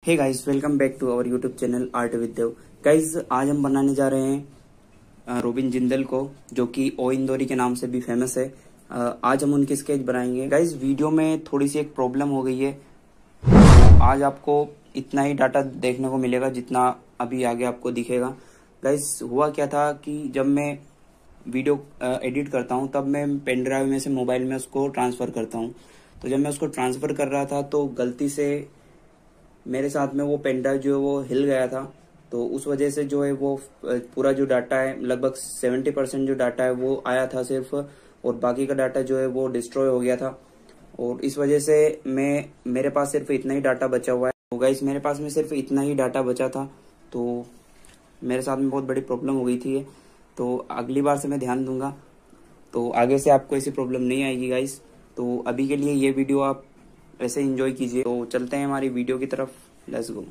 Hey guys, welcome back to our YouTube channel art with Dev. Guys, आज हम बनाने जा रहे हैं रोबिन जिंदल को, जो कि ओ इंदौरी के नाम से भी फेमस है। आज हम उनकी स्केच बनाएंगे। गाइस, वीडियो में थोड़ी सी एक प्रॉब्लम हो गई है। आज आपको इतना ही डाटा देखने को मिलेगा जितना अभी आगे आपको दिखेगा। गाइस, हुआ क्या था कि जब मैं वीडियो एडिट करता हूँ तब मैं पेन ड्राइव में से मोबाइल में उसको ट्रांसफर करता हूँ। तो जब मैं उसको ट्रांसफर कर रहा था तो गलती से मेरे साथ में वो पेन ड्राइव जो है वो हिल गया था। तो उस वजह से जो है वो पूरा जो डाटा है, लगभग 70% जो डाटा है वो आया था सिर्फ, और बाकी का डाटा जो है वो डिस्ट्रॉय हो गया था। और इस वजह से मेरे पास सिर्फ इतना ही डाटा बचा हुआ है। तो गाइस, मेरे पास में सिर्फ इतना ही डाटा बचा था, तो मेरे साथ में बहुत बड़ी प्रॉब्लम हो गई थी। तो अगली बार से मैं ध्यान दूंगा, तो आगे से आपको ऐसी प्रॉब्लम नहीं आएगी गाइस। तो अभी के लिए ये वीडियो आप ऐसे एंजॉय कीजिए। तो चलते हैं हमारी वीडियो की तरफ, लेट्स गो।